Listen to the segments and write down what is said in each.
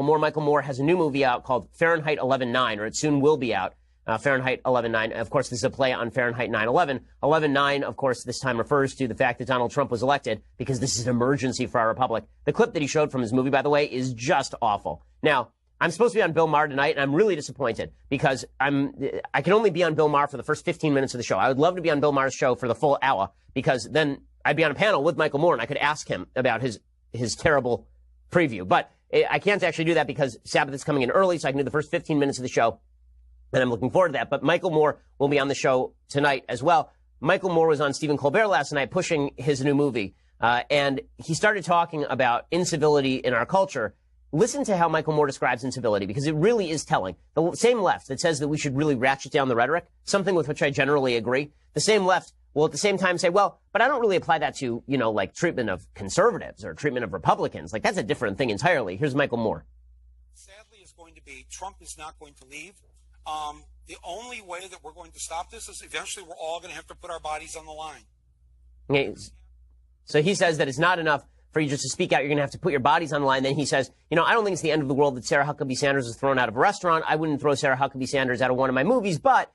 Moore. Michael Moore has a new movie out called Fahrenheit 11/9, or it soon will be out. Fahrenheit 11/9. Of course, this is a play on Fahrenheit 9/11. 11/9, of course, this time refers to the fact that Donald Trump was elected because this is an emergency for our republic. The clip that he showed from his movie, by the way, is just awful. Now, I'm supposed to be on Bill Maher tonight, and I'm really disappointed because I can only be on Bill Maher for the first 15 minutes of the show. I would love to be on Bill Maher's show for the full hour because then I'd be on a panel with Michael Moore, and I could ask him about his terrible preview. But I can't actually do that because Sabbath is coming in early, so I can do the first 15 minutes of the show, and I'm looking forward to that. But Michael Moore will be on the show tonight as well. Michael Moore was on Stephen Colbert last night pushing his new movie, and he started talking about incivility in our culture. Listen to how Michael Moore describes incivility, because it really is telling. The same left that says that we should really ratchet down the rhetoric, something with which I generally agree, the same left will at the same time say, well, but I don't really apply that to, like treatment of conservatives or treatment of Republicans. Like, that's a different thing entirely. Here's Michael Moore. Sadly, is going to be Trump is not going to leave. The only way that we're going to stop this is eventually we're all going to have to put our bodies on the line. Okay. So he says that it's not enough for you just to speak out. You're going to have to put your bodies on the line. Then he says, I don't think it's the end of the world that Sarah Huckabee Sanders was thrown out of a restaurant. I wouldn't throw Sarah Huckabee Sanders out of one of my movies, but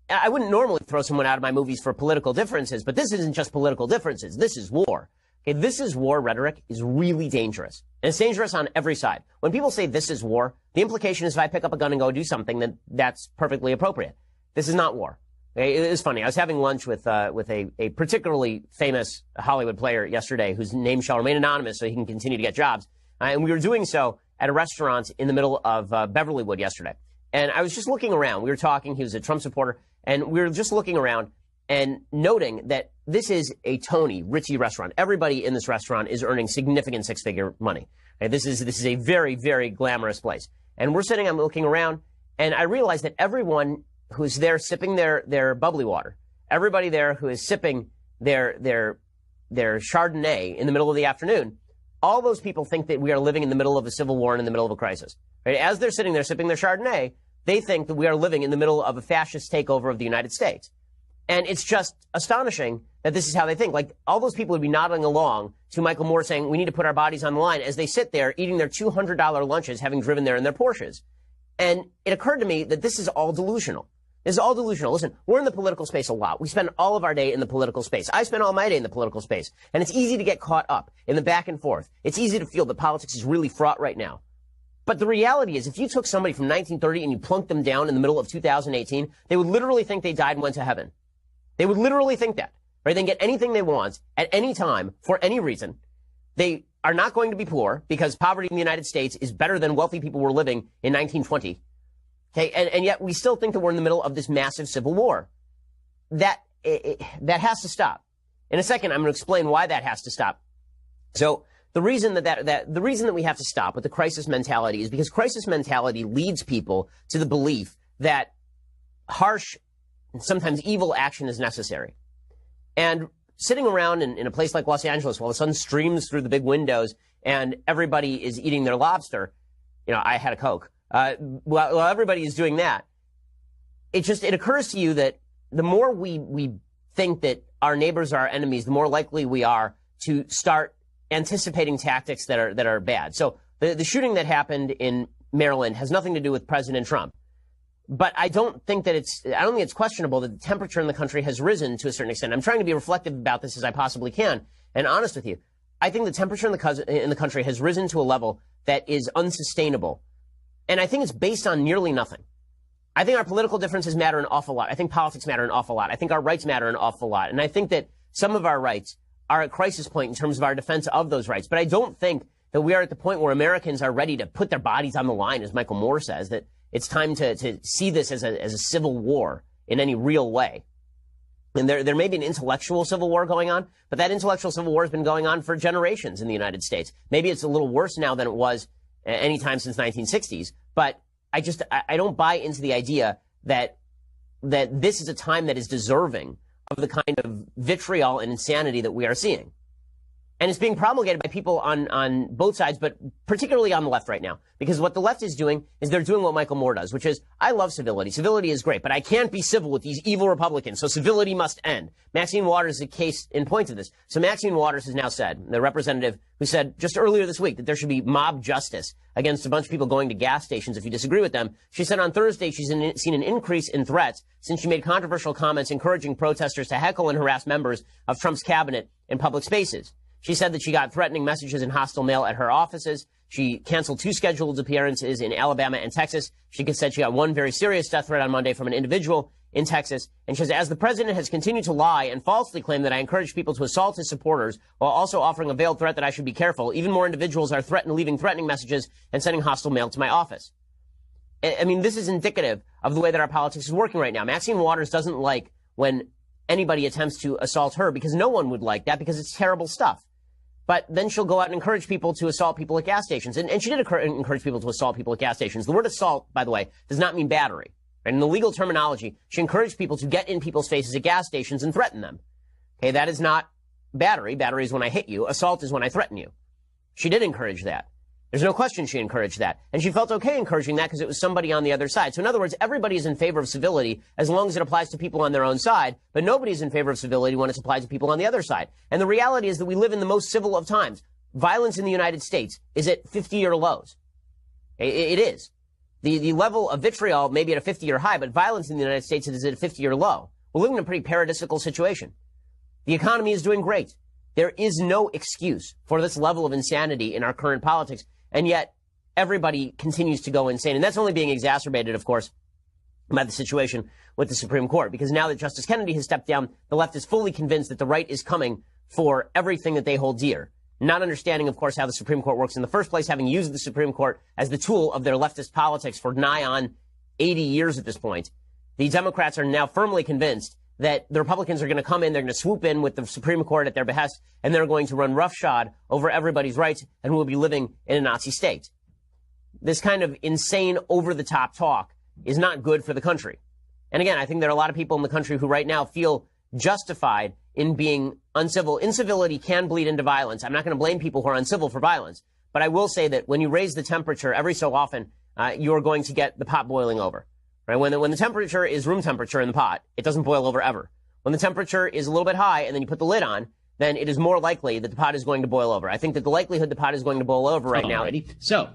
I wouldn't normally throw someone out of my movies for political differences. But this isn't just political differences. This is war. Okay, this is war rhetoric is really dangerous. And it's dangerous on every side. When people say this is war, the implication is if I pick up a gun and go do something, then that's perfectly appropriate. This is not war. Okay, it is funny. I was having lunch with a particularly famous Hollywood player yesterday whose name shall remain anonymous so he can continue to get jobs. And we were doing so at a restaurant in the middle of Beverlywood yesterday. And I was just looking around. We were talking. He was a Trump supporter. And we were just looking around and noting that this is a Tony Ritzy restaurant. Everybody in this restaurant is earning significant six-figure money. Okay, this is a very, very glamorous place. And we're sitting, I'm looking around, and I realized that everyone who's there sipping their bubbly water, everybody there who is sipping their Chardonnay in the middle of the afternoon, all those people think that we are living in the middle of a civil war and in the middle of a crisis. Right? As they're sitting there sipping their Chardonnay, they think that we are living in the middle of a fascist takeover of the United States. And it's just astonishing that this is how they think. Like, all those people would be nodding along to Michael Moore saying, we need to put our bodies on the line as they sit there eating their $200 lunches, having driven there in their Porsches. And it occurred to me that this is all delusional. This is all delusional. Listen, we're in the political space a lot. We spend all of our day in the political space. I spend all my day in the political space. And it's easy to get caught up in the back and forth. It's easy to feel that politics is really fraught right now. But the reality is, if you took somebody from 1930 and you plunked them down in the middle of 2018, they would literally think they died and went to heaven. They would literally think that, right? They can get anything they want at any time for any reason. They are not going to be poor because poverty in the United States is better than wealthy people were living in 1920. Okay, and yet we still think that we're in the middle of this massive civil war. That has to stop. In a second, I'm going to explain why that has to stop. So the reason the reason that we have to stop with the crisis mentality is because crisis mentality leads people to the belief that harsh and sometimes evil action is necessary. And sitting around in a place like Los Angeles while the sun streams through the big windows and everybody is eating their lobster, I had a Coke. While everybody is doing that, it occurs to you that the more we think that our neighbors are our enemies, the more likely we are to start anticipating tactics that are bad. So the shooting that happened in Maryland has nothing to do with President Trump. But I don't think it's questionable that the temperature in the country has risen to a certain extent. I'm trying to be reflective about this as I possibly can and honest with you. I think the temperature in the country has risen to a level that is unsustainable. And I think it's based on nearly nothing. I think our political differences matter an awful lot. I think politics matter an awful lot. I think our rights matter an awful lot. And I think that some of our rights are at crisis point in terms of our defense of those rights. But I don't think that we are at the point where Americans are ready to put their bodies on the line, as Michael Moore says, that it's time to see this as a civil war in any real way. And there may be an intellectual civil war going on, but that intellectual civil war has been going on for generations in the United States. Maybe it's a little worse now than it was any time since 1960s, but I don't buy into the idea that this is a time that is deserving of the kind of vitriol and insanity that we are seeing. And it's being promulgated by people on both sides, but particularly on the left right now. Because what the left is doing is they're doing what Michael Moore does, which is, I love civility. Civility is great, but I can't be civil with these evil Republicans, so civility must end. Maxine Waters is a case in point of this. So Maxine Waters has now said, the representative who said just earlier this week that there should be mob justice against a bunch of people going to gas stations if you disagree with them. She said on Thursday she's seen an increase in threats since she made controversial comments encouraging protesters to heckle and harass members of Trump's cabinet in public spaces. She said that she got threatening messages and hostile mail at her offices. She canceled 2 scheduled appearances in Alabama and Texas. She said she got one very serious death threat on Monday from an individual in Texas. And she says, as the president has continued to lie and falsely claim that I encourage people to assault his supporters while also offering a veiled threat that I should be careful, even more individuals are leaving threatening messages and sending hostile mail to my office. I mean, this is indicative of the way that our politics is working right now. Maxine Waters doesn't like when anybody attempts to assault her because no one would like that because it's terrible stuff. But then she'll go out and encourage people to assault people at gas stations. And she did encourage people to assault people at gas stations. The word assault, by the way, does not mean battery. Right? In the legal terminology, she encouraged people to get in people's faces at gas stations and threaten them. Okay, that is not battery. Battery is when I hit you. Assault is when I threaten you. She did encourage that. There's no question she encouraged that. And she felt okay encouraging that because it was somebody on the other side. So in other words, everybody is in favor of civility as long as it applies to people on their own side, but nobody's in favor of civility when it's applied to people on the other side. And the reality is that we live in the most civil of times. Violence in the United States is at 50-year lows. It is. The level of vitriol may be at a 50-year high, but violence in the United States is at a 50-year low. We're living in a pretty paradisical situation. The economy is doing great. There is no excuse for this level of insanity in our current politics. And yet, everybody continues to go insane. And that's only being exacerbated, of course, by the situation with the Supreme Court. Because now that Justice Kennedy has stepped down, the left is fully convinced that the right is coming for everything that they hold dear. Not understanding, of course, how the Supreme Court works in the first place, having used the Supreme Court as the tool of their leftist politics for nigh on 80 years at this point. The Democrats are now firmly convinced that the Republicans are going to come in, they're going to swoop in with the Supreme Court at their behest, and they're going to run roughshod over everybody's rights, and we'll be living in a Nazi state. This kind of insane, over-the-top talk is not good for the country. And again, I think there are a lot of people in the country who right now feel justified in being uncivil. Incivility can bleed into violence. I'm not going to blame people who are uncivil for violence, but I will say that when you raise the temperature every so often, you're going to get the pot boiling over. Right? When the temperature is room temperature in the pot, it doesn't boil over ever. When the temperature is a little bit high and then you put the lid on, then it is more likely that the pot is going to boil over. I think that the likelihood the pot is going to boil over right now. So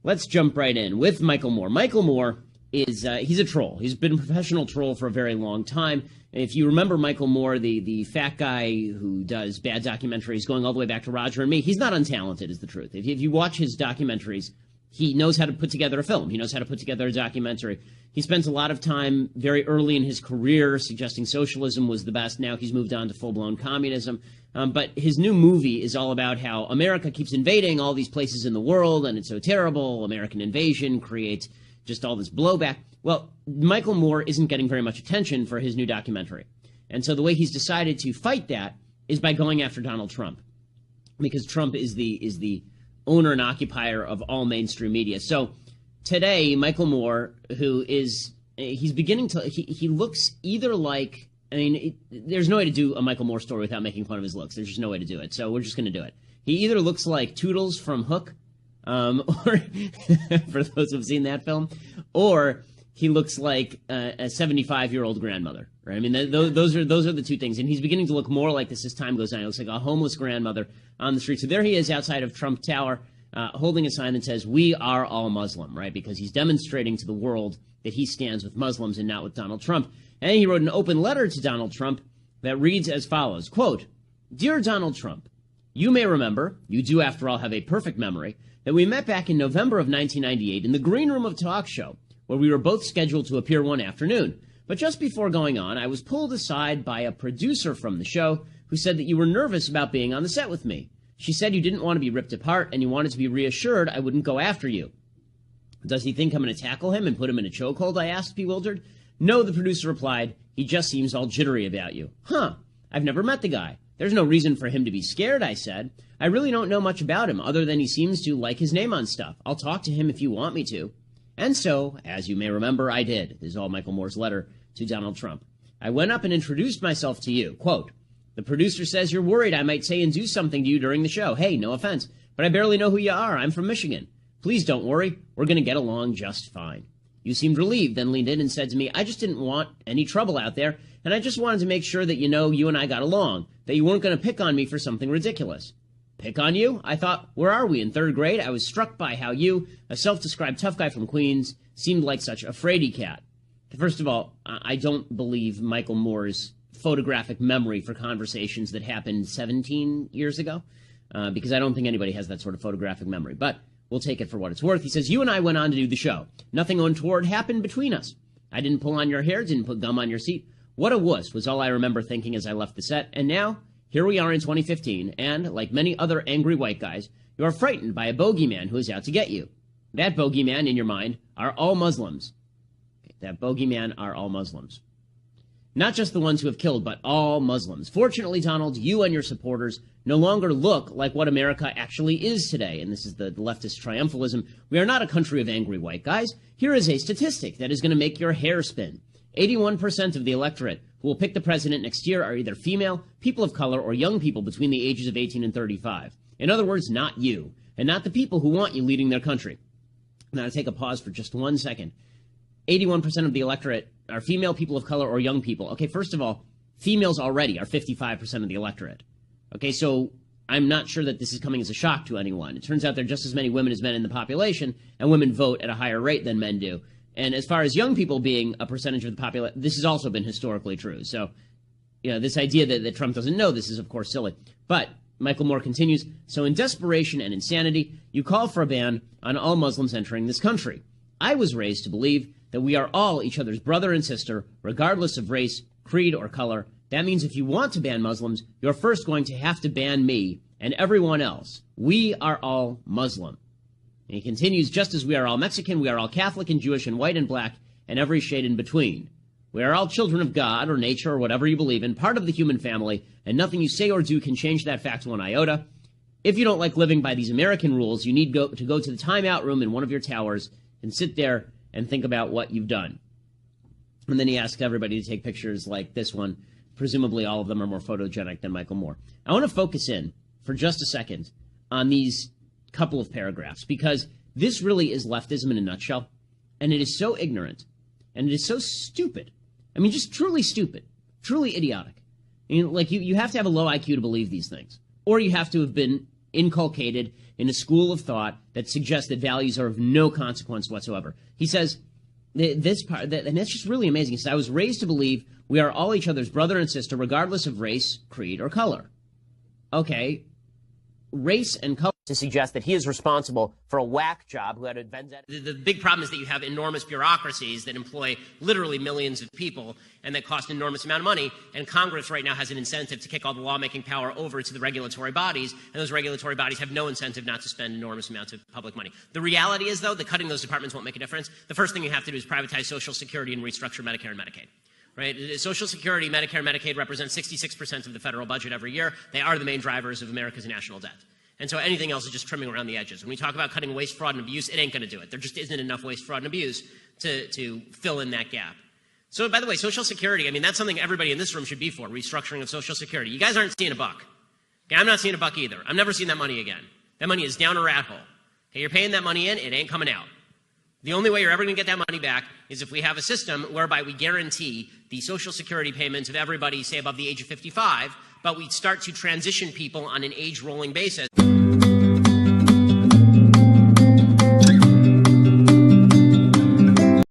let's jump right in with Michael Moore. Michael Moore is he's a troll. He's been a professional troll for a very long time. If you remember Michael Moore, the fat guy who does bad documentaries going all the way back to Roger and Me, he's not untalented is the truth. If you watch his documentaries, he knows how to put together a film. He knows how to put together a documentary. He spent a lot of time very early in his career suggesting socialism was the best. Now he's moved on to full-blown communism. But his new movie is all about how America keeps invading all these places in the world, and it's so terrible. American invasion creates just all this blowback. Well, Michael Moore isn't getting very much attention for his new documentary. And so the way he's decided to fight that is by going after Donald Trump, because Trump is the owner and occupier of all mainstream media. So today, Michael Moore, who is, he's beginning to, he looks either like, I mean, there's no way to do a Michael Moore story without making fun of his looks. There's just no way to do it. So we're just going to do it. He either looks like Toodles from Hook, or for those who've seen that film, or he looks like a 75-year-old grandmother, right? I mean, those are the two things. And he's beginning to look more like this as time goes on. He looks like a homeless grandmother on the street. So there he is outside of Trump Tower, holding a sign that says, "We are all Muslim," right? Because he's demonstrating to the world that he stands with Muslims and not with Donald Trump. And he wrote an open letter to Donald Trump that reads as follows, quote, "Dear Donald Trump, you may remember, you do after all have a perfect memory, that we met back in November of 1998 in the green room of a talk show where we were both scheduled to appear one afternoon. But just before going on, I was pulled aside by a producer from the show who said that you were nervous about being on the set with me. She said you didn't want to be ripped apart and you wanted to be reassured I wouldn't go after you." "Does he think I'm going to tackle him and put him in a chokehold?" I asked, bewildered. "No," the producer replied. "He just seems all jittery about you." "Huh, I've never met the guy. There's no reason for him to be scared," I said. "I really don't know much about him other than he seems to like his name on stuff. I'll talk to him if you want me to." And so, as you may remember, I did. This is all Michael Moore's letter to Donald Trump. "I went up and introduced myself to you. Quote, The producer says you're worried I might say and do something to you during the show. Hey, no offense, but I barely know who you are. I'm from Michigan. Please don't worry. We're going to get along just fine. You seemed relieved, then leaned in and said to me, I just didn't want any trouble out there, and I just wanted to make sure that you and I got along, that you weren't going to pick on me for something ridiculous. Pick on you? I thought, where are we, in third grade? I was struck by how you, a self-described tough guy from Queens, seemed like such a fraidy cat. First of all, I don't believe Michael Moore's photographic memory for conversations that happened 17 years ago, because I don't think anybody has that sort of photographic memory. But we'll take it for what it's worth. He says, you and I went on to do the show. Nothing untoward happened between us. I didn't pull on your hair, didn't put gum on your seat. What a wuss was all I remember thinking as I left the set. And now, here we are in 2015, and, like many other angry white guys, you are frightened by a bogeyman who is out to get you. That bogeyman, in your mind, are all Muslims. That bogeyman are all Muslims. Not just the ones who have killed, but all Muslims. Fortunately, Donald, you and your supporters no longer look like what America actually is today. And this is the leftist triumphalism. We are not a country of angry white guys. Here is a statistic that is going to make your hair spin. 81% of the electorate who will pick the president next year are either female, people of color, or young people between the ages of 18 and 35. In other words, not you, and not the people who want you leading their country. Now, to take a pause for just 1 second. 81% of the electorate are female, people of color, or young people. Okay, first of all, females already are 55% of the electorate. Okay, so I'm not sure that this is coming as a shock to anyone. It turns out there are just as many women as men in the population, and women vote at a higher rate than men do. And as far as young people being a percentage of the population, this has also been historically true. So, this idea that Trump doesn't know this is, of course, silly. But Michael Moore continues, so in desperation and insanity, you call for a ban on all Muslims entering this country. I was raised to believe that we are all each other's brother and sister, regardless of race, creed, or color. That means if you want to ban Muslims, you're first going to have to ban me and everyone else. We are all Muslim. And he continues, just as we are all Mexican, we are all Catholic and Jewish and white and black and every shade in between. We are all children of God or nature or whatever you believe in, part of the human family, and nothing you say or do can change that fact one iota. If you don't like living by these American rules, you need to go to the timeout room in one of your towers and sit there and think about what you've done. And then he asks everybody to take pictures like this one. Presumably all of them are more photogenic than Michael Moore. I want to focus in for just a second on these couple of paragraphs, because this really is leftism in a nutshell, and it is so ignorant, and it is so stupid. I mean, just truly stupid, truly idiotic. I mean, like, you have to have a low IQ to believe these things, or you have to have been inculcated in a school of thought that suggests that values are of no consequence whatsoever. He says, this part, and that's just really amazing. He says, I was raised to believe we are all each other's brother and sister, regardless of race, creed, or color. Okay, race and color. To suggest that he is responsible for a whack job who had a vendetta. The big problem is that you have enormous bureaucracies that employ literally millions of people and that cost an enormous amount of money, and Congress right now has an incentive to kick all the lawmaking power over to the regulatory bodies, and those regulatory bodies have no incentive not to spend enormous amounts of public money. The reality is, though, that cutting those departments won't make a difference. The first thing you have to do is privatize Social Security and restructure Medicare and Medicaid. Right? Social Security, Medicare, and Medicaid represent 66% of the federal budget every year. They are the main drivers of America's national debt. And so anything else is just trimming around the edges. When we talk about cutting waste, fraud, and abuse, it ain't going to do it. There just isn't enough waste, fraud, and abuse to fill in that gap. So, by the way, Social Security, I mean, that's something everybody in this room should be for, restructuring of Social Security. You guys aren't seeing a buck. Okay, I'm not seeing a buck either. I'm never seeing that money again. That money is down a rat hole. Okay, you're paying that money in, it ain't coming out. The only way you're ever going to get that money back is if we have a system whereby we guarantee the Social Security payments of everybody, say, above the age of 55, but we start to transition people on an age-rolling basis.